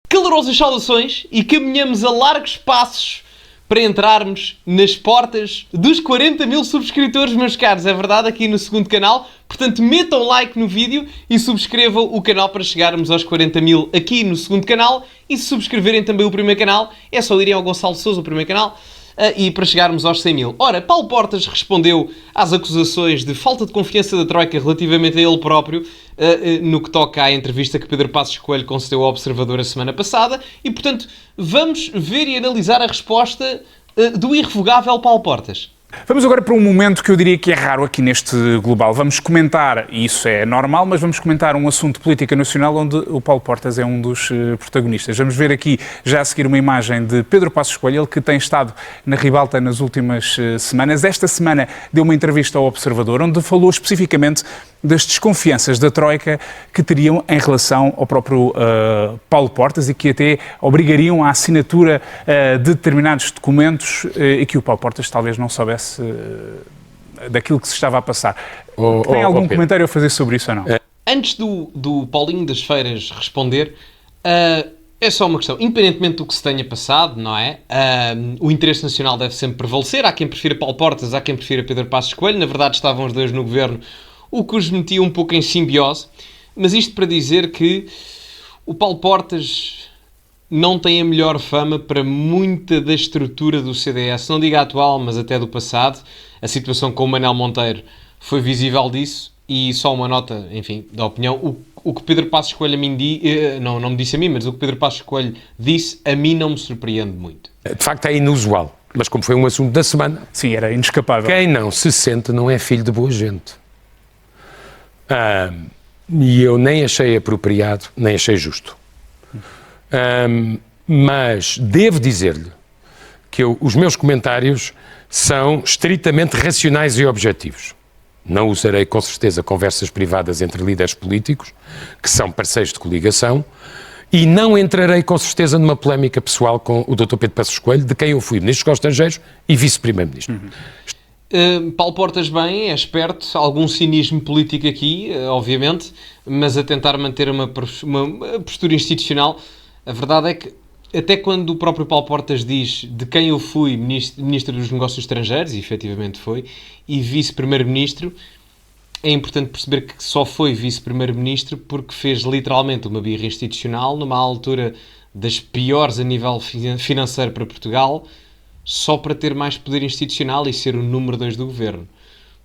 Calorosas saudações e caminhamos a largos passos para entrarmos nas portas dos 40 mil subscritores, meus caros. É verdade, aqui no segundo canal. Portanto, metam like no vídeo e subscrevam o canal para chegarmos aos 40 mil aqui no segundo canal. E se subscreverem também o primeiro canal, é só irem ao Gonçalo Sousa, o primeiro canal, e para chegarmos aos 100 mil. Ora, Paulo Portas respondeu às acusações de falta de confiança da Troika relativamente a ele próprio, no que toca à entrevista que Pedro Passos Coelho concedeu ao Observador a semana passada, e, portanto, vamos ver e analisar a resposta do irrevogável Paulo Portas. Vamos agora para um momento que eu diria que é raro aqui neste Global. Vamos comentar, e isso é normal, mas vamos comentar um assunto de política nacional onde o Paulo Portas é um dos protagonistas. Vamos ver aqui, já a seguir, uma imagem de Pedro Passos Coelho, ele que tem estado na ribalta nas últimas semanas. Esta semana deu uma entrevista ao Observador, onde falou especificamente das desconfianças da Troika que teriam em relação ao próprio Paulo Portas e que até obrigariam à assinatura de determinados documentos e que o Paulo Portas talvez não soubesse daquilo que se estava a passar. Tem algum comentário a fazer sobre isso ou não? Antes do Paulinho das Feiras responder, é só uma questão. Independentemente do que se tenha passado, não é? O interesse nacional deve sempre prevalecer. Há quem prefira Paulo Portas, há quem prefira Pedro Passos Coelho. Na verdade, estavam os dois no governo, o que os metia um pouco em simbiose. Mas isto para dizer que o Paulo Portas não tem a melhor fama para muita da estrutura do CDS. Não digo a atual, mas até do passado. A situação com o Manuel Monteiro foi visível disso. E só uma nota, enfim, da opinião. O que Pedro Passos Coelho a mim não me disse a mim, mas o que Pedro Passos Coelho disse, a mim não me surpreende muito. De facto é inusual, mas como foi um assunto da semana... Sim, era inescapável. Quem não se sente não é filho de boa gente. E eu nem achei apropriado, nem achei justo. Mas devo dizer-lhe que os meus comentários são estritamente racionais e objetivos. Não usarei, com certeza, conversas privadas entre líderes políticos, que são parceiros de coligação, e não entrarei, com certeza, numa polémica pessoal com o Dr. Pedro Passos Coelho, de quem eu fui Ministro dos Estrangeiros e Vice-Primeiro-Ministro. Paulo Portas bem, é esperto, algum cinismo político aqui, obviamente, mas a tentar manter uma postura institucional. A verdade é que, até quando o próprio Paulo Portas diz de quem eu fui Ministro dos Negócios Estrangeiros, e efetivamente foi, e Vice-Primeiro-Ministro, é importante perceber que só foi Vice-Primeiro-Ministro porque fez literalmente uma birra institucional numa altura das piores a nível financeiro para Portugal, só para ter mais poder institucional e ser o número 2 do governo.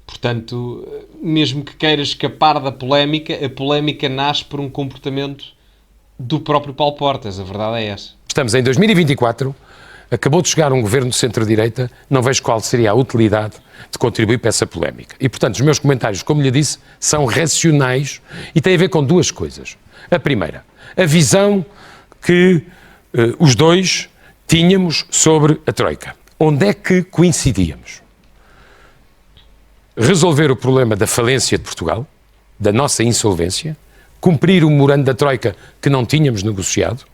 Portanto, mesmo que queira escapar da polémica, a polémica nasce por um comportamento do próprio Paulo Portas, a verdade é essa. Estamos em 2024, acabou de chegar um governo de centro-direita, não vejo qual seria a utilidade de contribuir para essa polémica. E, portanto, os meus comentários, como lhe disse, são racionais e têm a ver com duas coisas. A primeira, a visão que os dois tínhamos sobre a Troika. Onde é que coincidíamos? Resolver o problema da falência de Portugal, da nossa insolvência, cumprir o memorando da Troika que não tínhamos negociado,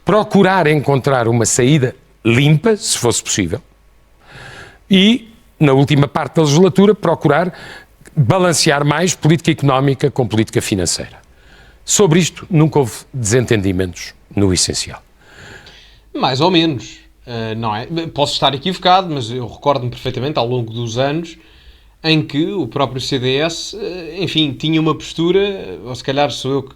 procurar encontrar uma saída limpa, se fosse possível, e, na última parte da legislatura, procurar balancear mais política económica com política financeira. Sobre isto, nunca houve desentendimentos no essencial. Mais ou menos, não é? Posso estar equivocado, mas eu recordo-me perfeitamente, ao longo dos anos, em que o próprio CDS, enfim, tinha uma postura, ou se calhar sou eu que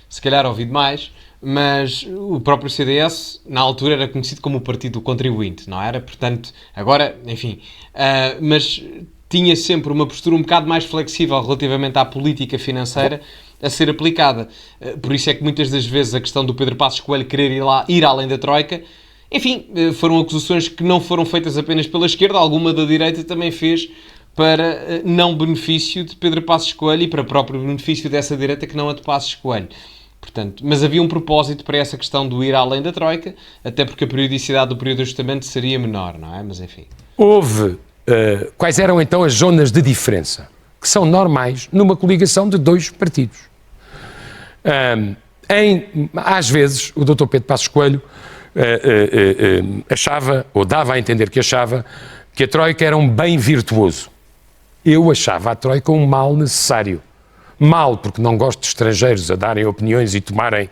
se calhar ouvi demais, mas o próprio CDS, na altura, era conhecido como o Partido do Contribuinte, não era? Portanto, agora, enfim, mas tinha sempre uma postura um bocado mais flexível relativamente à política financeira a ser aplicada. Por isso é que muitas das vezes a questão do Pedro Passos Coelho querer ir além da Troika, enfim, foram acusações que não foram feitas apenas pela esquerda, alguma da direita também fez para não benefício de Pedro Passos Coelho e para próprio benefício dessa direita que não a de Passos Coelho. Portanto, mas havia um propósito para essa questão do ir além da Troika, até porque a periodicidade do período de ajustamento seria menor, não é? Mas enfim. Quais eram então as zonas de diferença? Que são normais numa coligação de dois partidos. Às vezes, o Dr. Pedro Passos Coelho achava, ou dava a entender que achava, que a Troika era um bem virtuoso. Eu achava a Troika um mal necessário. mal porque não gosto de estrangeiros a darem opiniões e tomarem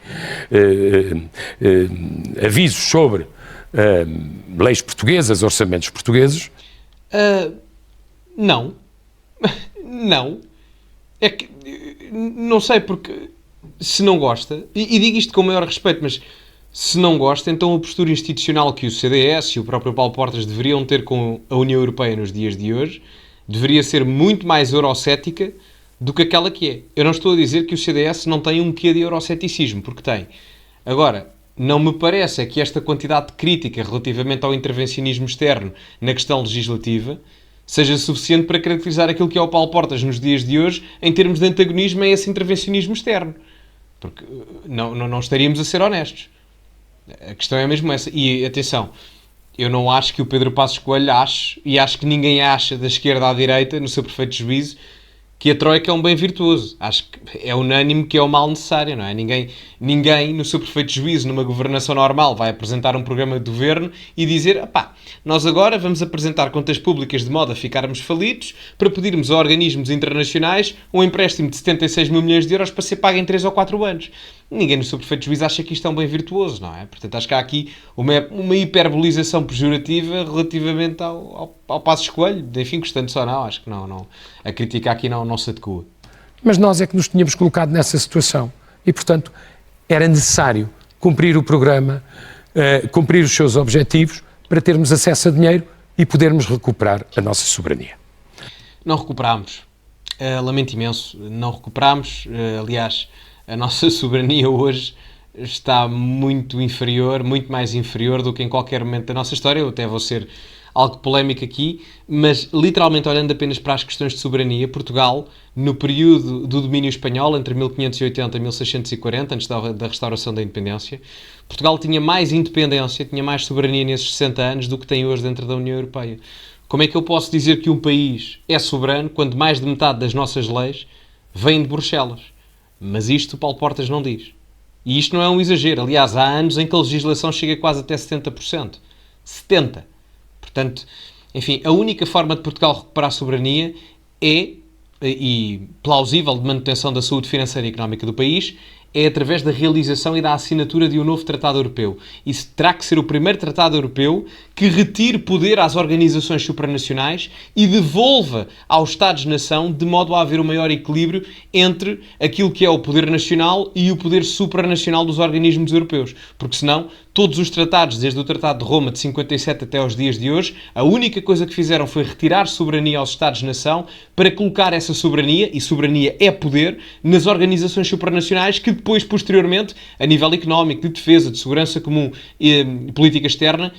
avisos sobre leis portuguesas, orçamentos portugueses? Não. Não. É que, não sei, porque se não gosta, e digo isto com o maior respeito, mas se não gosta, então a postura institucional que o CDS e o próprio Paulo Portas deveriam ter com a União Europeia nos dias de hoje deveria ser muito mais eurocética do que aquela que é. Eu não estou a dizer que o CDS não tem um quê de euroceticismo, porque tem. Agora, não me parece que esta quantidade de crítica relativamente ao intervencionismo externo na questão legislativa seja suficiente para caracterizar aquilo que é o Paulo Portas nos dias de hoje em termos de antagonismo a esse intervencionismo externo. Porque não estaríamos a ser honestos. A questão é mesmo essa. E, atenção, eu não acho que o Pedro Passos Coelho ache, e acho que ninguém acha da esquerda à direita, no seu perfeito juízo, que a Troika é um bem virtuoso. Acho que é unânime que é o mal necessário, não é? Ninguém, no seu perfeito juízo, numa governação normal, vai apresentar um programa de governo e dizer, nós agora vamos apresentar contas públicas de modo a ficarmos falidos para pedirmos a organismos internacionais um empréstimo de 76 mil milhões de euros para ser pago em 3 ou 4 anos. Ninguém, no seu perfeito juízo, acha que isto é um bem virtuoso, não é? Portanto, acho que há aqui uma hiperbolização pejorativa relativamente ao Passos Coelho. Enfim, gostando só não, acho que não. A crítica aqui não se adequa. Mas nós é que nos tínhamos colocado nessa situação. E, portanto, era necessário cumprir o programa, cumprir os seus objetivos, para termos acesso a dinheiro e podermos recuperar a nossa soberania. Não recuperámos. Lamento imenso. Não recuperámos. Aliás, a nossa soberania hoje está muito inferior, muito mais inferior do que em qualquer momento da nossa história. Eu até vou ser algo polémico aqui, mas literalmente olhando apenas para as questões de soberania, Portugal, no período do domínio espanhol, entre 1580 e 1640, antes da restauração da independência, Portugal tinha mais independência, tinha mais soberania nesses 60 anos do que tem hoje dentro da União Europeia. Como é que eu posso dizer que um país é soberano quando mais de metade das nossas leis vêm de Bruxelas? Mas isto o Paulo Portas não diz. E isto não é um exagero. Aliás, há anos em que a legislação chega quase até 70%. 70%. Portanto, enfim, a única forma de Portugal recuperar a soberania e plausível de manutenção da saúde financeira e económica do país é através da realização e da assinatura de um novo tratado europeu. Isso terá que ser o primeiro tratado europeu que retire poder às organizações supranacionais e devolva aos Estados-nação de modo a haver um maior equilíbrio entre aquilo que é o poder nacional e o poder supranacional dos organismos europeus. Porque senão, todos os tratados, desde o Tratado de Roma de 57 até aos dias de hoje, a única coisa que fizeram foi retirar soberania aos Estados-nação para colocar essa soberania, e soberania é poder, nas organizações supranacionais que depois, posteriormente, a nível económico, de defesa, de segurança comum e política externa,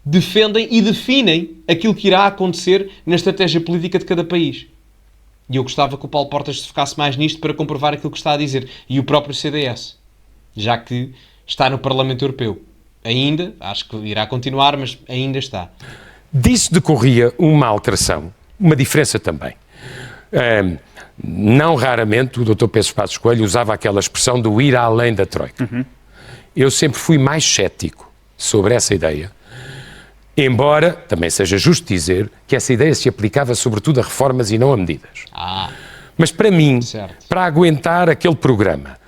defendem e definem aquilo que irá acontecer na estratégia política de cada país. E eu gostava que o Paulo Portas se focasse mais nisto para comprovar aquilo que está a dizer. E o próprio CDS, já que está no Parlamento Europeu. Ainda, acho que irá continuar, mas ainda está. Disso decorria uma alteração, uma diferença também. Não raramente o Dr. Pedro Passos Coelho usava aquela expressão do ir além da Troika. Eu sempre fui mais cético sobre essa ideia, embora também seja justo dizer que essa ideia se aplicava sobretudo a reformas e não a medidas. Mas para mim, certo, para aguentar aquele programa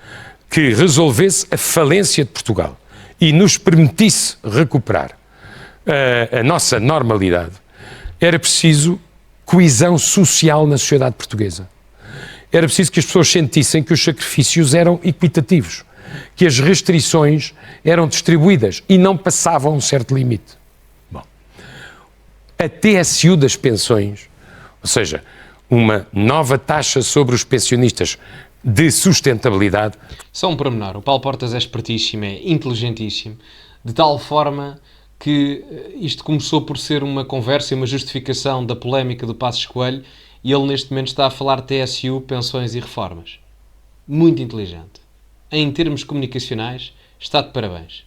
que resolvesse a falência de Portugal e nos permitisse recuperar a nossa normalidade, era preciso coesão social na sociedade portuguesa. Era preciso que as pessoas sentissem que os sacrifícios eram equitativos, que as restrições eram distribuídas e não passavam um certo limite. Bom, a TSU das pensões, ou seja, uma nova taxa sobre os pensionistas de sustentabilidade. Só um pormenor, o Paulo Portas é espertíssimo, é inteligentíssimo, de tal forma que isto começou por ser uma conversa e uma justificação da polémica do Passos Coelho, e ele neste momento está a falar de TSU, pensões e reformas. Muito inteligente. Em termos comunicacionais, está de parabéns.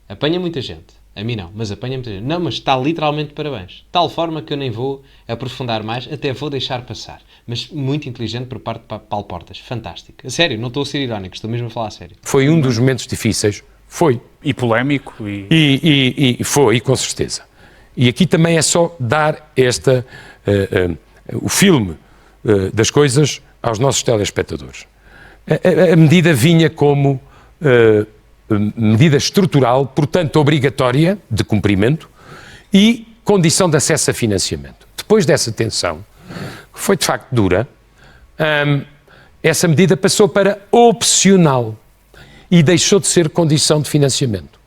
Apanha muita gente. A mim não, mas apanha muita gente. Não, mas está literalmente de parabéns. De tal forma que eu nem vou aprofundar mais, até vou deixar passar. Mas muito inteligente por parte de Paulo Portas. Fantástico. A sério, não estou a ser irónico, estou mesmo a falar a sério. Foi um dos momentos difíceis. Foi. E polémico. E foi, com certeza. E aqui também é só dar o filme das coisas aos nossos telespectadores. A medida vinha como medida estrutural, portanto obrigatória de cumprimento e condição de acesso a financiamento. Depois dessa tensão, que foi de facto dura, essa medida passou para opcional e deixou de ser condição de financiamento.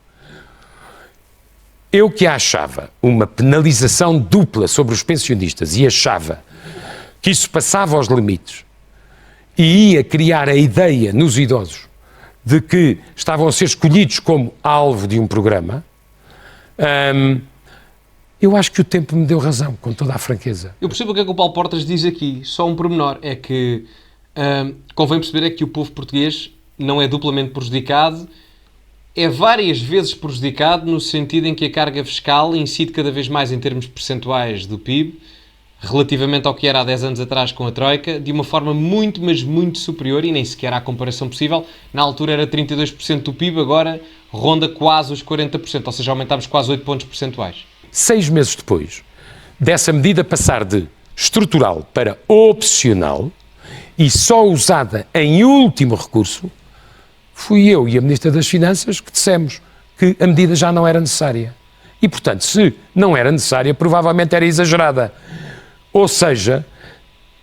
Eu que achava uma penalização dupla sobre os pensionistas e achava que isso passava aos limites e ia criar a ideia nos idosos de que estavam a ser escolhidos como alvo de um programa, eu acho que o tempo me deu razão, com toda a franqueza. Eu percebo o que é que o Paulo Portas diz aqui, só um pormenor, é que convém perceber é que o povo português não é duplamente prejudicado, é várias vezes prejudicado no sentido em que a carga fiscal incide cada vez mais em termos percentuais do PIB, relativamente ao que era há 10 anos atrás com a Troika, de uma forma muito, mas muito superior, e nem sequer há comparação possível. Na altura era 32% do PIB, agora ronda quase os 40%, ou seja, aumentámos quase 8 pontos percentuais. 6 meses depois dessa medida passar de estrutural para opcional e só usada em último recurso, fui eu e a Ministra das Finanças que dissemos que a medida já não era necessária. E, portanto, se não era necessária, provavelmente era exagerada. Ou seja,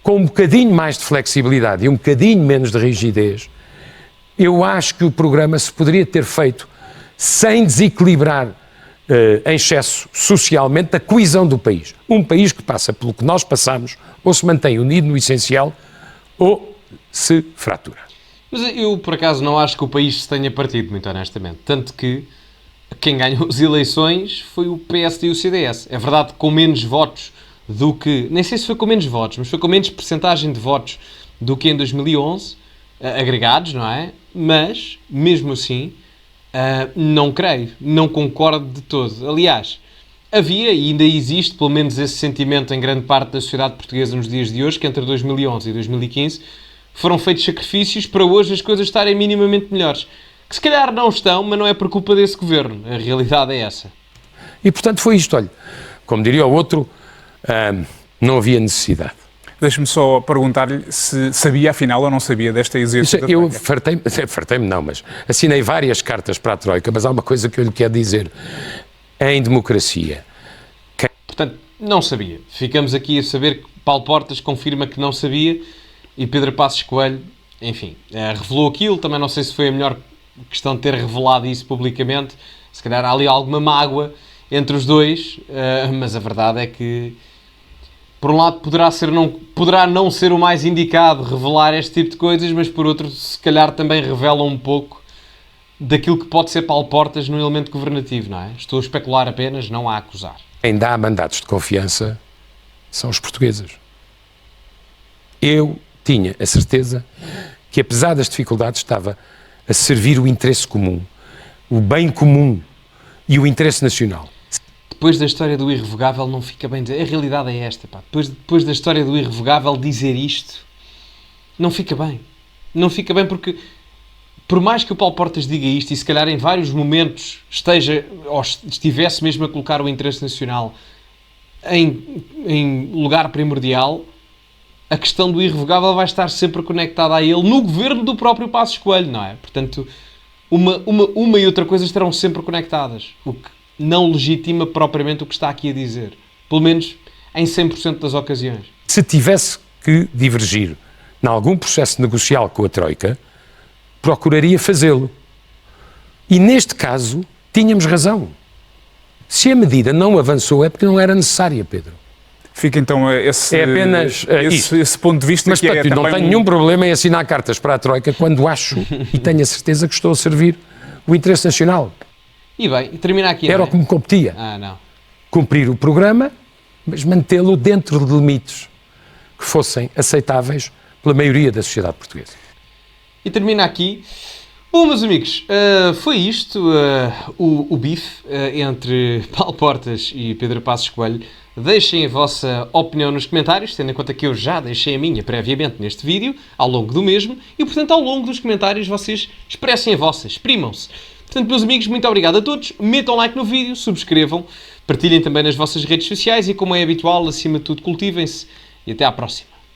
com um bocadinho mais de flexibilidade e um bocadinho menos de rigidez, eu acho que o programa se poderia ter feito sem desequilibrar em excesso socialmente a coesão do país. Um país que passa pelo que nós passamos, ou se mantém unido no essencial, ou se fratura. Mas eu, por acaso, não acho que o país se tenha partido, muito honestamente. Tanto que quem ganhou as eleições foi o PSD e o CDS. É verdade, com menos votos do que... Nem sei se foi com menos votos, mas foi com menos percentagem de votos do que em 2011, agregados, não é? Mas, mesmo assim, não creio, não concordo de todo. Aliás, havia e ainda existe, pelo menos esse sentimento em grande parte da sociedade portuguesa nos dias de hoje, que entre 2011 e 2015 foram feitos sacrifícios para hoje as coisas estarem minimamente melhores. Que se calhar não estão, mas não é por culpa desse governo. A realidade é essa. E, portanto, foi isto. Olha, como diria o outro, não havia necessidade. Deixe-me só perguntar-lhe se sabia, afinal, ou não sabia desta exercício da Eu Troika. fartei-me não, mas assinei várias cartas para a Troika, mas há uma coisa que eu lhe quero dizer. Em democracia... Portanto, não sabia. Ficamos aqui a saber que Paulo Portas confirma que não sabia e Pedro Passos Coelho, enfim, revelou aquilo. Também não sei se foi a melhor questão de ter revelado isso publicamente. Se calhar há ali alguma mágoa entre os dois, mas a verdade é que, por um lado, poderá não ser o mais indicado revelar este tipo de coisas, mas por outro, se calhar também revela um pouco daquilo que pode ser Paulo Portas no elemento governativo, não é? Estou a especular apenas, não a acusar. Quem dá mandatos de confiança são os portugueses. Eu tinha a certeza que, apesar das dificuldades, estava a servir o interesse comum, o bem comum e o interesse nacional. Depois da história do irrevogável não fica bem dizer. A realidade é esta, pá. Depois da história do irrevogável dizer isto não fica bem. Não fica bem porque, por mais que o Paulo Portas diga isto e se calhar em vários momentos esteja ou estivesse mesmo a colocar o interesse nacional em lugar primordial, a questão do irrevogável vai estar sempre conectada a ele no governo do próprio Passos Coelho, não é? Portanto, uma e outra coisa estarão sempre conectadas, o que não legitima propriamente o que está aqui a dizer. Pelo menos em 100% das ocasiões. Se tivesse que divergir em algum processo negocial com a Troika, procuraria fazê-lo. E neste caso, tínhamos razão. Se a medida não avançou é porque não era necessária, Pedro. Fica então esse ponto de vista. Mas, que portanto, é não tenho nenhum problema em assinar cartas para a Troika quando acho e tenho a certeza que estou a servir o interesse nacional. E bem, termina aqui. Era o que me competia. Não. Cumprir o programa, mas mantê-lo dentro de limites que fossem aceitáveis pela maioria da sociedade portuguesa. E termina aqui. Bom, meus amigos, foi isto, o bife entre Paulo Portas e Pedro Passos Coelho. Deixem a vossa opinião nos comentários, tendo em conta que eu já deixei a minha previamente neste vídeo, ao longo do mesmo, e portanto ao longo dos comentários vocês expressem a vossa, exprimam-se. Portanto, meus amigos, muito obrigado a todos, metam like no vídeo, subscrevam, partilhem também nas vossas redes sociais e, como é habitual, acima de tudo, cultivem-se e até à próxima.